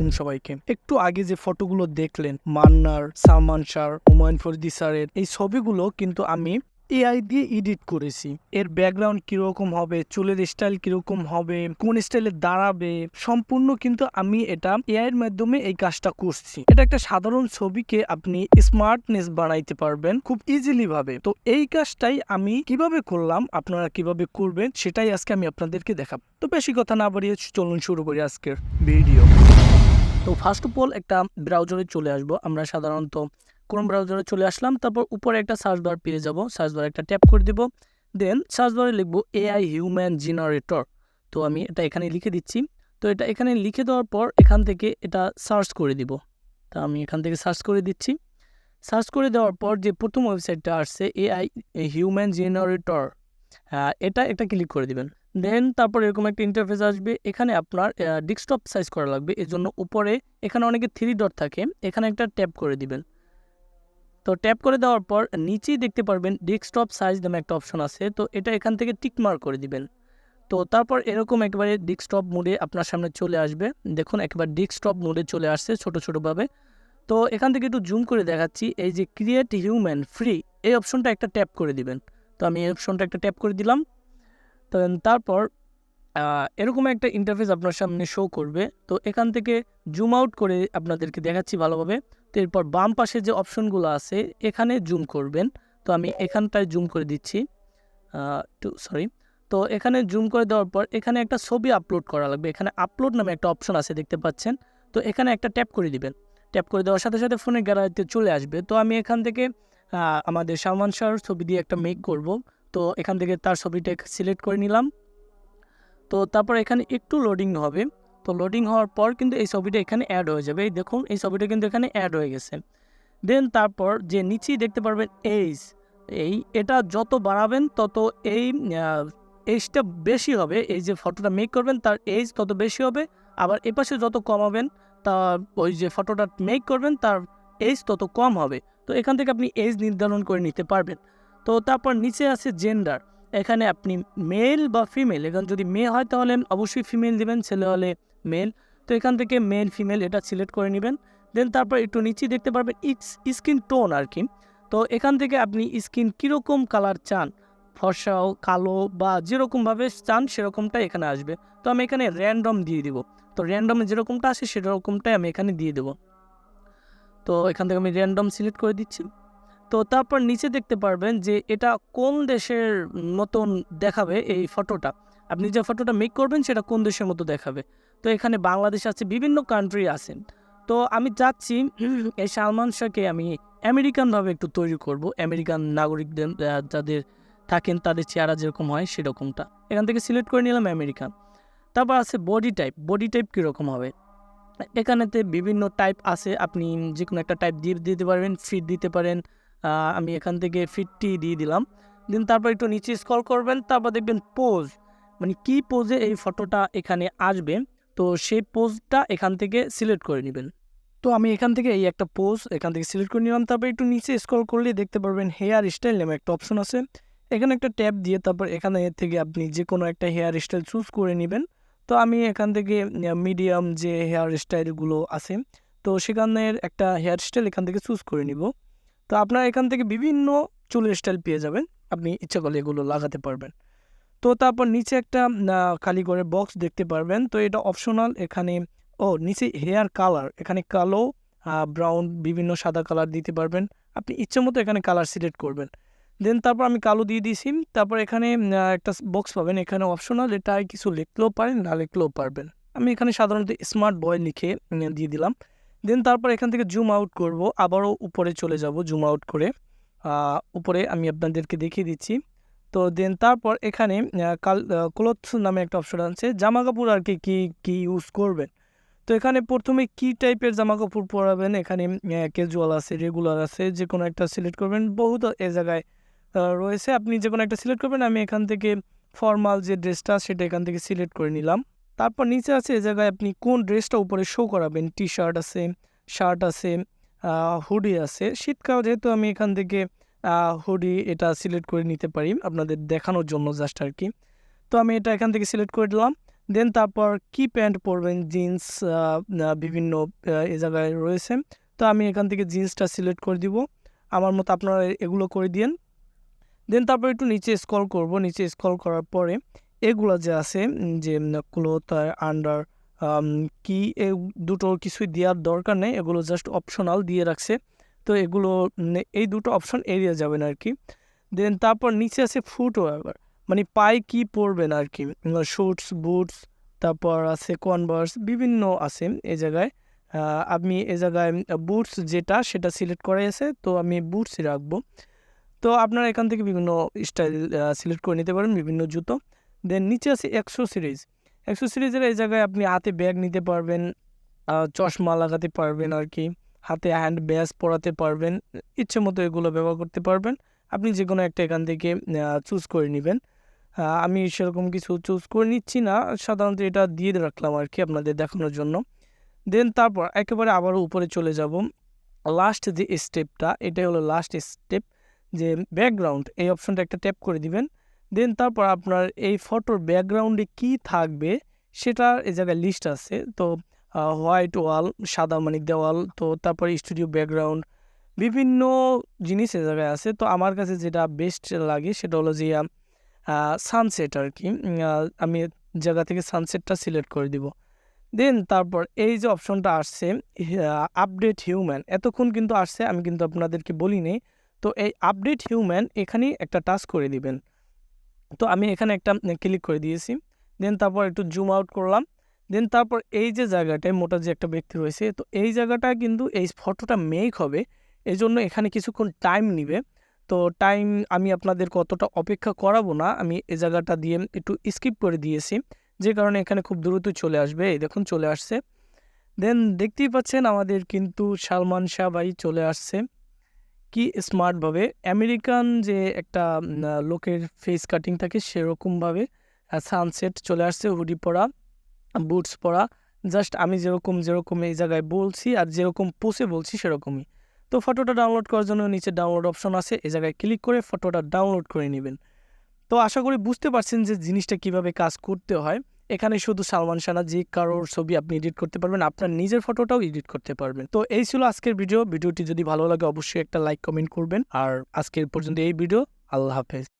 আলাইকুম সবাইকে। একটু আগে যে ফটোগুলো দেখলেন মান্নার, সালমান শাহ, হুমায়ুন ফরিদি স্যারের এই ছবিগুলো কিন্তু আমি এআই দিয়ে এডিট করেছি। এর ব্যাকগ্রাউন্ড কিরকম হবে, চুলের স্টাইল কিরকম হবে, কোন স্টাইলে দাঁড়াবে, সম্পূর্ণ কিন্তু আমি এটা এআই এর মাধ্যমে এই কাজটা করছি। এটা একটা সাধারণ ছবিকে আপনি স্মার্টনেস বানাইতে পারবেন খুব ইজিলি ভাবে। তো এই কাজটাই আমি কিভাবে করলাম, আপনারা কিভাবে করবেন সেটাই আজকে আমি আপনাদেরকে দেখাবো। তো বেশি কথা না বাড়িয়ে চলুন শুরু করি আজকের ভিডিও। তো ফার্স্ট অফ অল একটা ব্রাউজারে চলে আসবো। আমরা সাধারণত ক্রোম ব্রাউজারে চলে আসলাম, তারপর উপরে একটা সার্চ বার পেয়ে যাব। সার্চ বারে একটা ট্যাপ করে দিব, দেন সার্চ বারে লিখবো এআই হিউম্যান জেনারেটর। তো আমি এটা এখানে লিখে দিচ্ছি। তো এটা এখানে লিখে দেওয়ার পর এখান থেকে এটা সার্চ করে দিব। তা আমি এখান থেকে সার্চ করে দিচ্ছি। সার্চ করে দেওয়ার পর যে প্রথম ওয়েবসাইটটা আসছে এআই হিউম্যান জেনারেটর, এটা ক্লিক করে দিবেন। দেন তারপর এরকম একটা ইন্টারফেস আসবে। এখানে আপনার ডেস্কটপ সাইজ করা লাগবে। এর জন্য উপরে এখানে অনেকে 3 ডট থাকে, এখানে একটা ট্যাপ করে দিবেন। তো ট্যাপ করে দেওয়ার পর নিচেই দেখতে পারবেন ডেস্কটপ সাইজ নামে একটা অপশন আছে। তো এটা এখান থেকে টিক মার্ক করে দিবেন। তো তারপর এরকম একেবারে ডেস্কটপ মোডে আপনার সামনে চলে আসবে। দেখুন একেবারে ডেস্কটপ মোডে চলে আসছে ছোটোভাবে। তো এখান থেকে একটু জুম করে দেখাচ্ছি। এই যে ক্রিয়েট হিউম্যান ফ্রি, এই অপশনটা একটা ট্যাপ করে দিবেন। তো আমি এই অপশনটা একটা ট্যাপ করে দিলাম। তো তারপর এরকম একটা ইন্টারফেস আপনার সামনে শো করবে। তো এখান থেকে জুম আউট করে আপনাদেরকে দেখাচ্ছি ভালোভাবে। তো এরপর বাম পাশে যে অপশনগুলো আছে এখানে জুম করবেন। তো আমি এখানটায় জুম করে দিচ্ছি, তো এখানে জুম করে দেওয়ার পর এখানে একটা ছবি আপলোড করা লাগবে। এখানে আপলোড নামে একটা অপশন আছে দেখতে পাচ্ছেন। তো এখানে একটা ট্যাপ করে দিবেন। ট্যাপ করে দেওয়ার সাথে সাথে ফোনের গ্যালারিতে চলে আসবে। তো আমি এখান থেকে আমাদের সালমান শাহর ছবি দিয়ে একটা মেক করব। তো এখান থেকে তার ছবিটা সিলেক্ট করে নিলাম। তো তারপর এখানে একটু লোডিং হবে। তো লোডিং হওয়ার পর কিন্তু এই ছবিটা এখানে অ্যাড হয়ে যাবে। এই দেখুন এই ছবিটা কিন্তু এখানে অ্যাড হয়ে গেছে। দেন তারপর যে নিচেই দেখতে পারবেন এটা যত বাড়াবেন তত এইজটা বেশি হবে। এই যে ফটোটা মেক করবেন তার এইজ তত বেশি হবে। আবার এপাশে যত কমাবেন তা ওই যে ফটোটা মেক করবেন তার এইজ তত কম হবে। তো এখান থেকে আপনি এইজ নির্ধারণ করে নিতে পারবেন। তো তারপর নিচে আছে জেন্ডার। এখানে আপনি মেল বা ফিমেল, এখানে যদি মেয়ে হয় তাহলে অবশ্যই ফিমেল দিবেন, ছেলে হলে মেল। তো এখান থেকে মেল ফিমেল এটা সিলেক্ট করে নেবেন। দেন তারপর একটু নিচে দেখতে পারবেন স্কিন টোন আর কি। তো এখান থেকে আপনি স্কিন কীরকম কালার চান, ফর্সাও কালো বা যেরকমভাবে চান সেরকমটাই এখানে আসবে। তো আমি এখানে র্যান্ডম দিয়ে দিব। তো র্যান্ডমে যেরকমটা আসে সেরকমটাই আমি এখানে দিয়ে দেবো। তো এখান থেকে আমি র্যান্ডম সিলেক্ট করে দিচ্ছি। তো তারপর নিচে দেখতে পারবেন যে এটা কোন দেশের মতন দেখাবে এই ফটোটা। আপনি যে ফটোটা মেক করবেন সেটা কোন দেশের মতো দেখাবে। তো এখানে বাংলাদেশ আছে, বিভিন্ন কান্ট্রি আছে। তো আমি চাচ্ছি এই সালমান শাহকে আমি আমেরিকানভাবে একটু তৈরি করব। আমেরিকান নাগরিকদের যাদের থাকেন তাদের চেহারা যেরকম হয় সেরকমটা এখান থেকে সিলেক্ট করে নিলাম আমেরিকান। তারপর আছে বডি টাইপ কীরকম হবে। এখানেতে বিভিন্ন টাইপ আছে, আপনি যে কোনো একটা টাইপ দিয়ে দিতে পারবেন, ফিট দিতে পারেন। আমি এখান থেকে ফিটটি দিয়ে দিলাম। দেন তারপর একটু নিচে স্ক্রল করবেন, তারপর দেখবেন পোজ, মানে কি পোজে এই ফটোটা এখানে আসবে। তো সেই পোজটা এখান থেকে সিলেক্ট করে নেবেন। তো আমি এখান থেকে এই একটা পোজ এখান থেকে সিলেক্ট করে নিলাম। তারপর একটু নিচে স্ক্রল করলে দেখতে পারবেন হেয়ার স্টাইল নামে একটা অপশন আছে। এখানে একটা ট্যাপ দিয়ে তারপর এখানে থেকে আপনি যে কোনো একটা হেয়ার স্টাইল চুজ করে নেবেন। তো আমি এখান থেকে মিডিয়াম যে হেয়ার স্টাইলগুলো আছে তো সেখানের একটা হেয়ার স্টাইল এখান থেকে চুজ করে নিব। তো আপনারা এখান থেকে বিভিন্ন চুলের স্টাইল পেয়ে যাবেন, আপনি ইচ্ছা করলে এগুলো লাগাতে পারবেন। তো তারপর নিচে একটা খালি করে বক্স দেখতে পারবেন। তো এটা অপশনাল। এখানে নিচে হেয়ার কালার, এখানে কালো, ব্রাউন, বিভিন্ন সাদা কালার দিতে পারবেন। আপনি ইচ্ছে মতো এখানে কালার সিলেক্ট করবেন। দেন তারপর আমি কালো দিয়ে দিয়েছি। তারপর এখানে একটা বক্স পাবেন, এখানে অপশনাল, এটা কিছু লিখলেও পারেন না লিখলেও পারবেন। আমি এখানে সাধারণত স্মার্ট বয় লিখে দিয়ে দিলাম। দেন তারপর এখান থেকে জুম আউট করব, আবারও উপরে চলে যাব। জুম আউট করে উপরে আমি আপনাদেরকে দেখিয়ে দিচ্ছি। তো দেন তারপর এখানে ক্লোথস নামে একটা অপশন আছে, জামা কাপড় আর কি ইউজ করবেন। তো এখানে প্রথমে কি টাইপের জামা কাপড় পরাবেন, এখানে ক্যাজুয়াল আছে, রেগুলার আছে, যে কোনো একটা সিলেক্ট করবেন। বহুত এ জায়গায় রয়েছে, আপনি যে কোনো একটা সিলেক্ট করবেন। আমি এখান থেকে ফর্মাল যে ড্রেসটা সেটা এখান থেকে সিলেক্ট করে নিলাম। তারপর নিচে আছে এ জায়গায় আপনি কোন ড্রেসটা উপরে শো করাবেন। টি শার্ট আছে, শার্ট আছে, হুডি আছে। শীতকাল যেহেতু আমি এখান থেকে হুডি এটা সিলেক্ট করে নিতে পারি আপনাদের দেখানোর জন্য জাস্ট আর কি। তো আমি এটা এখান থেকে সিলেক্ট করে দিলাম। দেন তারপর কি প্যান্ট পরবেন, জিন্স বিভিন্ন এই জায়গায় রয়েছে। তো আমি এখান থেকে জিন্সটা সিলেক্ট করে দিব, আমার মতো আপনারা এগুলো করে দিন। দেন তারপর একটু নিচে স্ক্রল করব, নিচে স্ক্রল করার পরে এগুলো যে আছে যে ক্লোথ আন্ডার কি, এই দুটো কিছুই দেওয়ার দরকার নেই, এগুলো জাস্ট অপশনাল দিয়ে রাখছে। তো এগুলো এই দুটো অপশন এড়িয়ে যাবেন আর কি। দেন তারপর নিচে আছে ফুটওয়্যার, মানে পায়ে কি পরবেন আর কি, শুটস, বুটস, তারপর আছে কনভার্স, বিভিন্ন আছে এই জায়গায়। আমি এই জায়গায় বুটস যেটা সেটা সিলেক্ট করা আছে, তো আমি বুটসই রাখবো। তো আপনারা এখান থেকে বিভিন্ন স্টাইল সিলেক্ট করে নিতে পারেন, বিভিন্ন জুতো। দেন নিচে আছে অ্যাক্সেসরিজ, অ্যাক্সেসরিজের এই জায়গায় আপনি হাতে ব্যাগ নিতে পারবেন, চশমা লাগাতে পারবেন আর কি, হাতে হ্যান্ড ব্যাজ পরাতে পারবেন, ইচ্ছে মতো এগুলো ব্যবহার করতে পারবেন। আপনি যে কোনো একটা এখান থেকে চুজ করে নেবেন। আমি সেরকম কিছু চুজ করে নিচ্ছি না, সাধারণত এটা দিয়ে রাখলাম আর কি আপনাদের দেখানোর জন্য। দেন তারপর একেবারে আবারও উপরে চলে যাব, লাস্ট যে স্টেপটা এটাই হলো লাস্ট স্টেপ, যে ব্যাকগ্রাউন্ড, এই অপশনটা একটা ট্যাপ করে দিবেন। দেন তারপর আপনার এই ফটোর ব্যাকগ্রাউন্ডে কি থাকবে সেটা এই জায়গায় লিস্ট আছে। তো হোয়াইট ওয়াল, সাদা মানে দেওয়াল, তো তারপরে স্টুডিও ব্যাকগ্রাউন্ড, বিভিন্ন জিনিস এ জায়গায় আছে। তো আমার কাছে যেটা বেস্ট লাগে সেটা হলো যে সানসেট আর কি। আমি জায়গা থেকে সানসেটটা সিলেক্ট করে দিব। দেন তারপর এই যে অপশনটা আসছে আপডেট হিউম্যান, এতক্ষণ কিন্তু আসছে, আমি কিন্তু আপনাদেরকে বলিনি। তো এই আপডেট হিউম্যান এখানেই একটা টাচ করে দিবেন। তো আমি এখানে একটা ক্লিক করে দিয়েছি। দেন তারপর একটু জুম আউট করলাম। দেন তারপর এই যে জায়গাটায় মোটা যে একটা ব্যক্তি রয়েছে, তো এই জায়গাটায় কিন্তু এই ফটোটা মেক হবে, এই জন্য এখানে কিছুক্ষণ টাইম নিবে। তো টাইম আমি আপনাদের কতটা অপেক্ষা করাবো না, আমি এই জায়গাটা দিয়ে একটু স্কিপ করে দিয়েছি, যে কারণে এখানে খুব দ্রুত চলে আসবে। এই দেখুন চলে আসছে। দেন দেখতেই পাচ্ছেন আমাদের কিন্তু সালমান শাহ ভাই চলে আসছে, কি স্মার্টভাবে আমেরিকান যে একটা লোকের ফেস কাটিং থাকে সেরকমভাবে সানসেট চলে আসছে, হুডি পরা, বুটস পরা, জাস্ট আমি যেরকম যেরকম এই জায়গায় বলছি আর যেরকম পোসে বলছি সেরকমই। তো ফটোটা ডাউনলোড করার জন্য নিচে ডাউনলোড অপশন আছে, এই জায়গায় ক্লিক করে ফটোটা ডাউনলোড করে নেবেন। তো আশা করি বুঝতে পারছেন যে জিনিসটা কিভাবে কাজ করতে হয়। এখানে শুধু সালমান শাহ না, যে কারোর ছবি আপনি এডিট করতে পারবেন, আপনার নিজের ফটোটাও এডিট করতে পারবেন। তো এই ছিল আজকের ভিডিও। ভিডিওটি যদি ভালো লাগে অবশ্যই একটা লাইক কমেন্ট করবেন। আর আজকের পর্যন্ত এই ভিডিও। আল্লাহ হাফেজ।